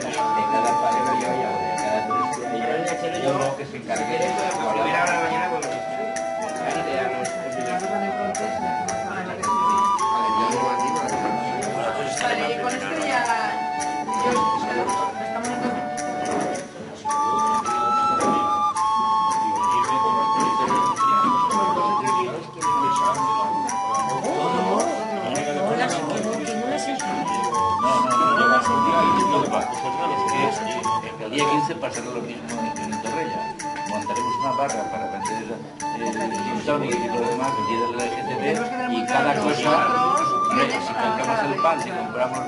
cada pareja yo ya, de cada tres días, uno que se encargue de la primera hora de la mañana con los Vale, y con esto ya... El día 15 pasará lo mismo en Torrella. Montaremos una barra para vender gin tonic y lo demás, el día de la LGTB, y cada cosa, si compramos el pan, si compramos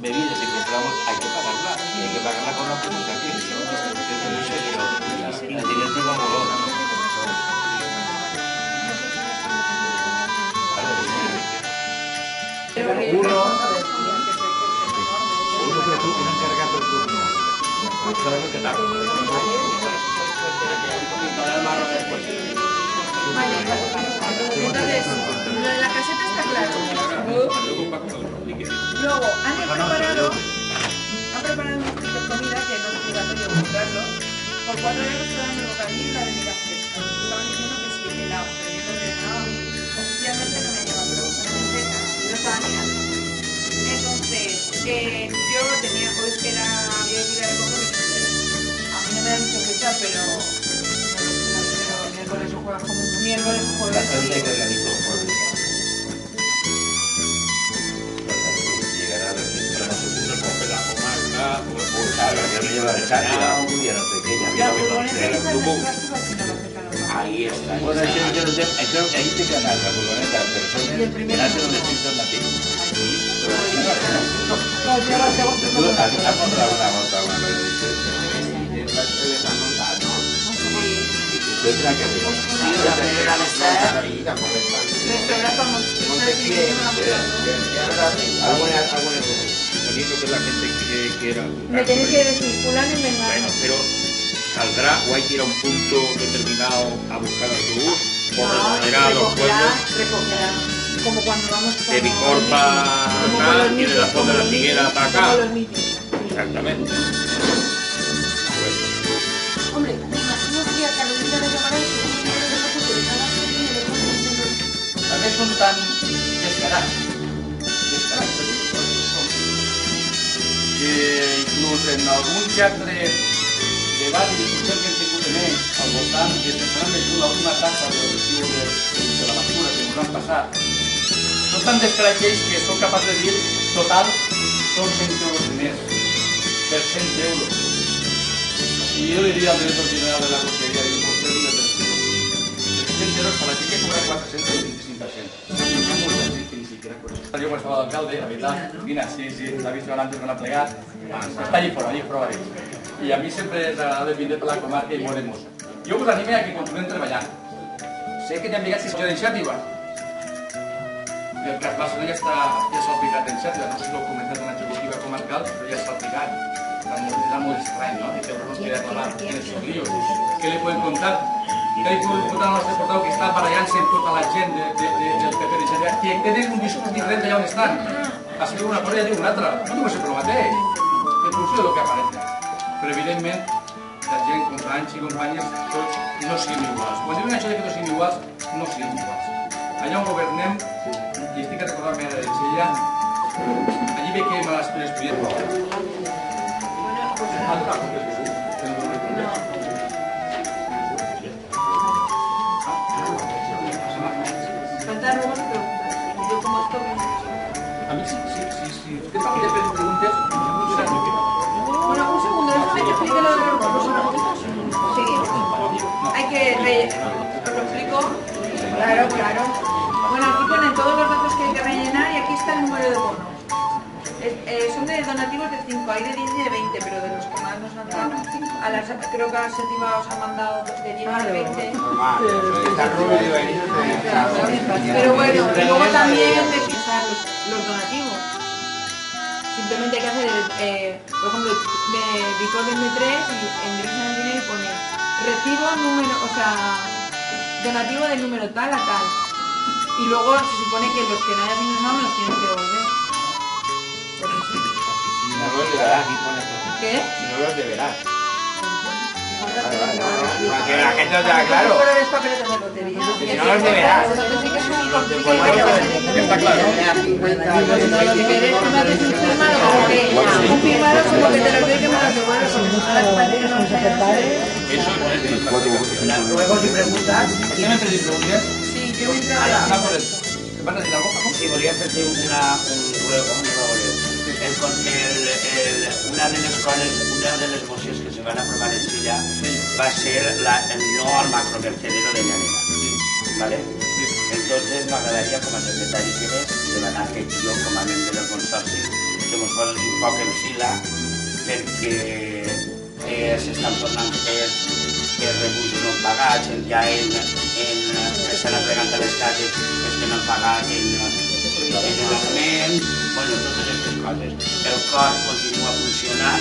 bebidas, si compramos, hay que pagarla. Y hay que pagarla con lo que nos aquí. Eso no sé, pero la siguiente no voló. Uno encargado del turno. Claro que no. Vale, entonces, lo de la caseta está claro. Luego, han preparado un kit de comida, que no es obligatorio comprarlo, por 4 euros te dan el bocadillo y la bebida fresca. Estaban diciendo que sí, helado, pero yo creo que no, oficialmente no me ha llevado, pero justamente lo estaba mirando. Entonces, yo tenía, hoy que era, había que ir a recoger mis papeles. A mí no me han dicho fecha, pero miércoles o jueves, como un miércoles o jueves. La gente que la dijo jueves. Llegará a la fiesta. Nosotros coge la comarca, Claro, yo me llevo a descarga, un día no sé qué, ya La me furgoneta lo esa tuvo. del plástico al final lo acercan los bancos. Ahí está. Bueno, yo no sé, creo que ahí te quedan las furgonetas, personas que nacen donde estoy nativos. Has montado una moto alguna vez, dices, y es la que les han montado, ¿no? Y es la que se monta. Sí, la primera mesa y la correcta. poniendo que la gente que era... Me tenéis que decir, fulano y mengano. Bueno, pero saldrá o hay que ir a un punto determinado a buscar autobús, por recogerá a los pueblos, recogerá. Como cuando vamos de Bicorpa acá y de la zona de la Figuera para acá. Como los mítines. Exactamente. Hombre, me imagino que a Carolina le llamará y tal vez son tan descarados, que inclús en algun teatre debat i discussió que hem tingut més al voltant de pensar més l'última etapa del recibo de la basura que ens han passat, són tan descarats que són capaços de dir total són 100 euros més per 100 euros. Y yo diría al director general de la Consejería de Impuestos de 100 euros para que cobra 425 gente. Hay mucha gente que ni siquiera con eso. Yo como estaba el alcalde, la verdad, Mira, sí, la he visto antes con la plegar, está allí fuera y a mí siempre es agradable venir por la comarca y molt hermosa. Jo us anime a que continuem treballant. Sé que n'hi ha enviat sessió d'iniciativa. El cas Barcelona ja s'ha aplicat d'iniciativa, no sé si l'heu comentat en l'executiva comarcal, però ja s'ha aplicat. Está muy extraño, ¿no? Y tenemos que reclamar en esos líos. ¿Qué le pueden contar? Que hay un diputado no reportado que está barallant-se amb tota la gent del PP de Xavier, que tenen un discurs diferent d'allà on estan. Escriu una cosa i diu una altra. No diu sempre el mateix, en funció del que aparenta. Però evidentment, la gent, companys i companyes, tots no siguin iguals. Quan diuen això de que no siguin iguals, no siguin iguals. Allà on governem, i estic recordant-me de Xella, allí ve que me les estudiants. Faltar luego se pregunta. Yo como esto... A mí sí. ¿Qué tal que te preguntes? Bueno, un segundo, déjame que explique lo de los grupos. Sí. Hay que... ¿Os lo explico? Claro. Bueno, aquí ponen todos los datos que hay que rellenar y aquí está el número de bono. Son de donativos de 5, hay de 10 y de 20, pero de los que más nos han dado. Creo que a Sétima os han mandado de 10 y de 20. Pero bueno, luego también de fijar los donativos. Simplemente hay que hacer, por ejemplo, de Bicorp de 3 y ingresan el dinero y pone recibo número, o sea, donativo del número tal a tal. Y luego se supone que los que no hayas ingresado me los tienen que devolver. Y me vuelve a dar aquí con esto. Què? Si no los deberás. Para que la gente lo tenga claro. Pero eres papeletas de lotería. Si no los deberás. Entonces sí que es un Está claro. Los deberes que me haces firmado como que un firmado como que te los doy que me los devuelves porque si no las parece que no me Eso es. Luego si preguntas. ¿Usted me hace preguntas? Sí, yo me entrego. Ana, por eso. ¿Vas a decir algo, Paco? Sí, volia fer-te un ruego, una de les mocions que se van aprovar en Silla va ser el no al macrovertedero de Llanera. ¿Vale? Entonces m'agradaria com a secretari que eres demanar que jo com a membre del consorci que mos poses un poc en fila perquè s'estan tornant rebuts no pagats, ja estan entregant a les cases els que no han pagat en el moment, bueno, totes aquestes coses. El cos continua funcionant